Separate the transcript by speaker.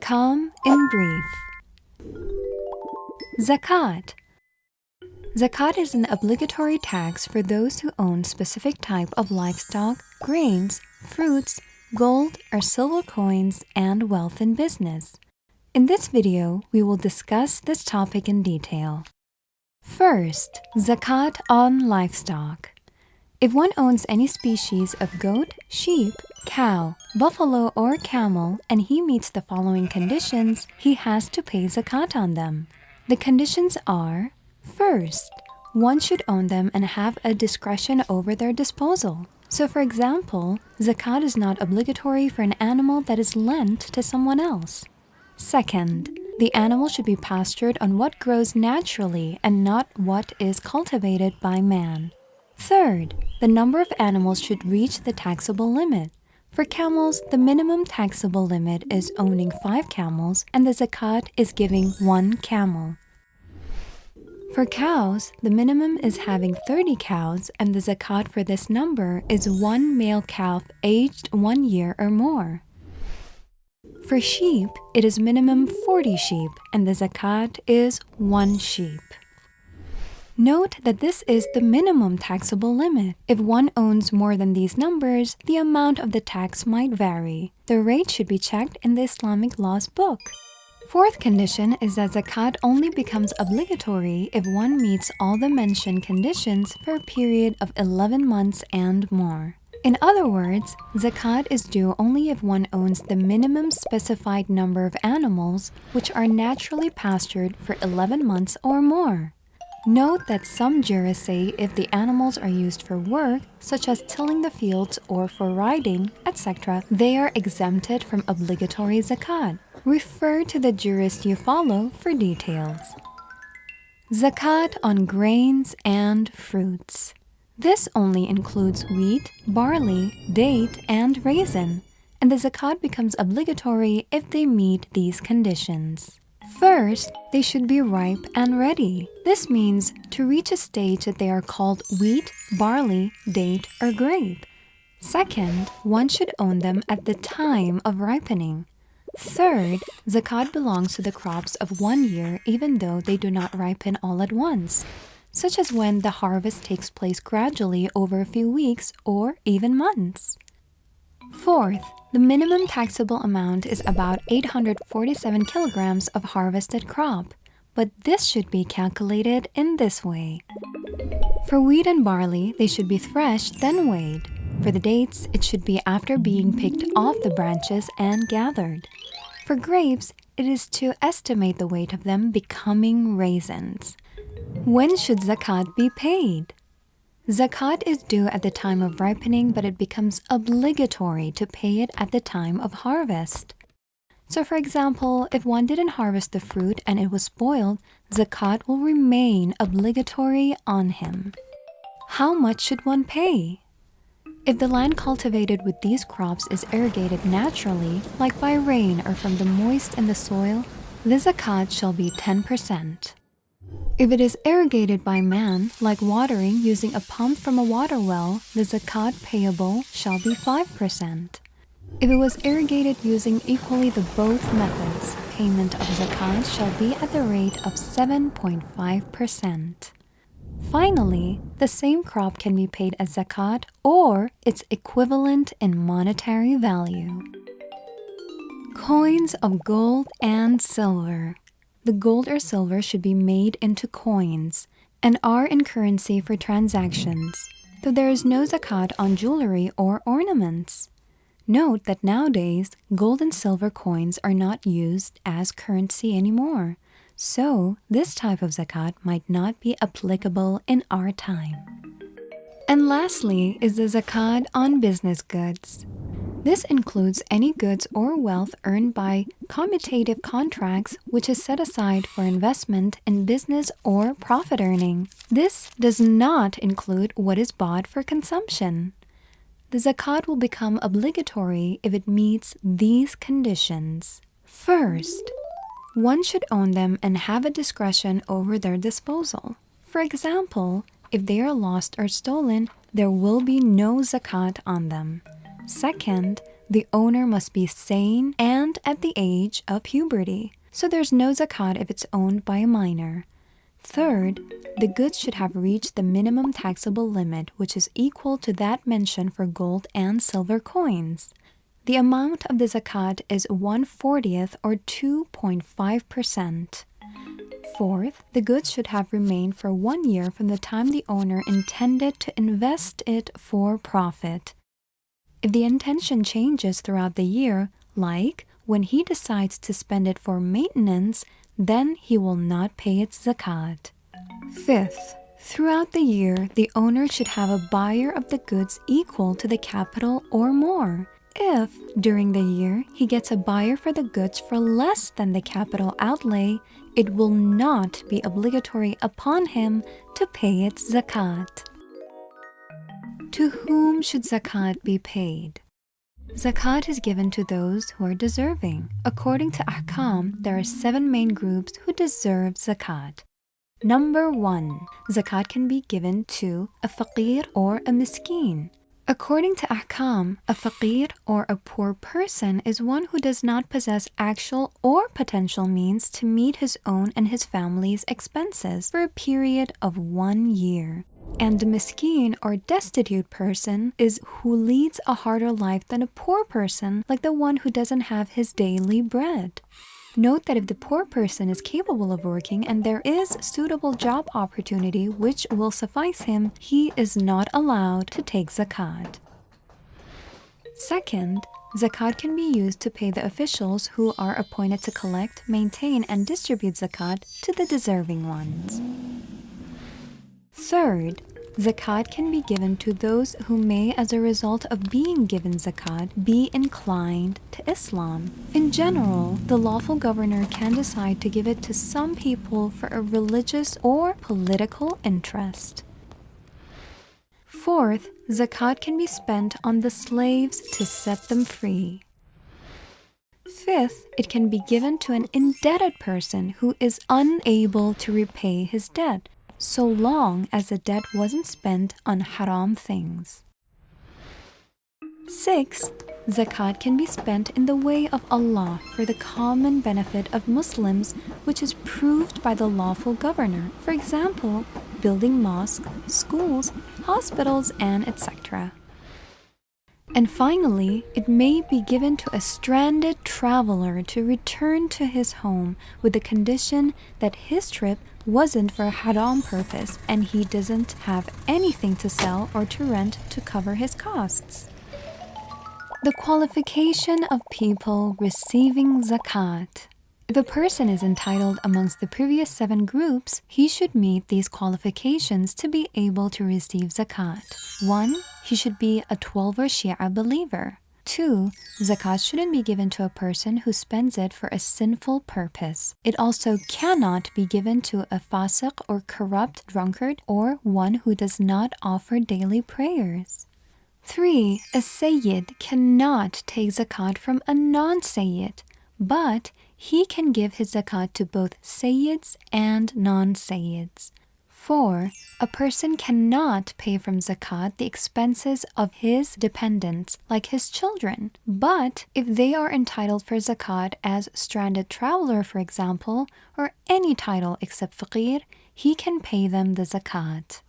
Speaker 1: Ahkam in brief. Zakat. Zakat is an obligatory tax for those who own specific type of livestock, grains, fruits, gold or silver coins, and wealth in business. In this video, we will discuss this topic in detail. First, Zakat on livestock. If one owns any species of goat, sheep, cow, buffalo, or camel, and he meets the following conditions, he has to pay zakat on them. The conditions are: first, one should own them and have a discretion over their disposal. So for example, zakat is not obligatory for an animal that is lent to someone else. Second, the animal should be pastured on what grows naturally and not what is cultivated by man. Third, the number of animals should reach the taxable limit. For camels, the minimum taxable limit is owning 5 camels, and the zakat is giving 1 camel. For cows, the minimum is having 30 cows, and the zakat for this number is 1 male calf aged 1 year or more. For sheep, it is minimum 40 sheep, and the zakat is 1 sheep. Note that this is the minimum taxable limit. If one owns more than these numbers, the amount of the tax might vary. The rate should be checked in the Islamic laws book. Fourth condition is that zakat only becomes obligatory if one meets all the mentioned conditions for a period of 11 months and more. In other words, zakat is due only if one owns the minimum specified number of animals which are naturally pastured for 11 months or more. Note that some jurists say if the animals are used for work, such as tilling the fields or for riding, etc., they are exempted from obligatory zakat. Refer to the jurist you follow for details. Zakat on grains and fruits. This only includes wheat, barley, date, and raisin, and the zakat becomes obligatory if they meet these conditions. First, they should be ripe and ready. This means to reach a stage that they are called wheat, barley, date, or grape. Second, one should own them at the time of ripening. Third, zakat belongs to the crops of 1 year even though they do not ripen all at once, such as when the harvest takes place gradually over a few weeks or even months. Fourth, the minimum taxable amount is about 847 kilograms of harvested crop, but this should be calculated in this way. For wheat and barley, they should be threshed then weighed. For the dates, it should be after being picked off the branches and gathered. For grapes, it is to estimate the weight of them becoming raisins. When should zakat be paid? Zakat is due at the time of ripening, but it becomes obligatory to pay it at the time of harvest. So for example, if one didn't harvest the fruit and it was spoiled, zakat will remain obligatory on him. How much should one pay? If the land cultivated with these crops is irrigated naturally, like by rain or from the moist in the soil, the zakat shall be 10%. If it is irrigated by man, like watering using a pump from a water well, the zakat payable shall be 5%. If it was irrigated using equally the both methods, payment of zakat shall be at the rate of 7.5%. Finally, the same crop can be paid as zakat or its equivalent in monetary value. Coins of gold and silver. The gold or silver should be made into coins and are in currency for transactions, though there is no zakat on jewelry or ornaments. Note that nowadays, gold and silver coins are not used as currency anymore, so this type of zakat might not be applicable in our time. And lastly is the zakat on business goods. This includes any goods or wealth earned by commutative contracts which is set aside for investment in business or profit earning. This does not include what is bought for consumption. The zakat will become obligatory if it meets these conditions. First, one should own them and have a discretion over their disposal. For example, if they are lost or stolen, there will be no zakat on them. Second, the owner must be sane and at the age of puberty, so there's no zakat if it's owned by a minor. Third, the goods should have reached the minimum taxable limit, which is equal to that mentioned for gold and silver coins. The amount of the zakat is 1/40 or 2.5%. Fourth, the goods should have remained for 1 year from the time the owner intended to invest it for profit. If the intention changes throughout the year, like when he decides to spend it for maintenance, then he will not pay its zakat. Fifth, throughout the year, the owner should have a buyer of the goods equal to the capital or more. If, during the year, he gets a buyer for the goods for less than the capital outlay, it will not be obligatory upon him to pay its zakat. To whom should zakat be paid? Zakat is given to those who are deserving. According to Ahkam, there are 7 main groups who deserve zakat. Number 1, zakat can be given to a faqir or a miskin. According to Ahkam, a faqir or a poor person is one who does not possess actual or potential means to meet his own and his family's expenses for a period of 1 year. And a miskin or destitute person is who leads a harder life than a poor person, like the one who doesn't have his daily bread. Note that if the poor person is capable of working and there is suitable job opportunity which will suffice him, he is not allowed to take zakat. Second, zakat can be used to pay the officials who are appointed to collect, maintain, and distribute zakat to the deserving ones. Third, zakat can be given to those who may, as a result of being given zakat, be inclined to Islam. In general, the lawful governor can decide to give it to some people for a religious or political interest. Fourth, zakat can be spent on the slaves to set them free. Fifth, it can be given to an indebted person who is unable to repay his debt, so long as the debt wasn't spent on haram things. Sixth, zakat can be spent in the way of Allah for the common benefit of Muslims, which is proved by the lawful governor. For example, building mosques, schools, hospitals, and etc. And finally, it may be given to a stranded traveler to return to his home with the condition that his trip wasn't for a haram purpose and he doesn't have anything to sell or to rent to cover his costs. The qualification of people receiving zakat. If a person is entitled amongst the previous 7 groups, he should meet these qualifications to be able to receive zakat. 1. He should be a 12er Shia believer. 2. Zakat shouldn't be given to a person who spends it for a sinful purpose. It also cannot be given to a fasiq or corrupt drunkard or one who does not offer daily prayers. 3. A sayyid cannot take zakat from a non-sayyid, but he can give his zakat to both sayyids and non-sayyids. 4. A person cannot pay from zakat the expenses of his dependents, like his children. But if they are entitled for zakat as stranded traveler, for example, or any title except faqir, he can pay them the zakat.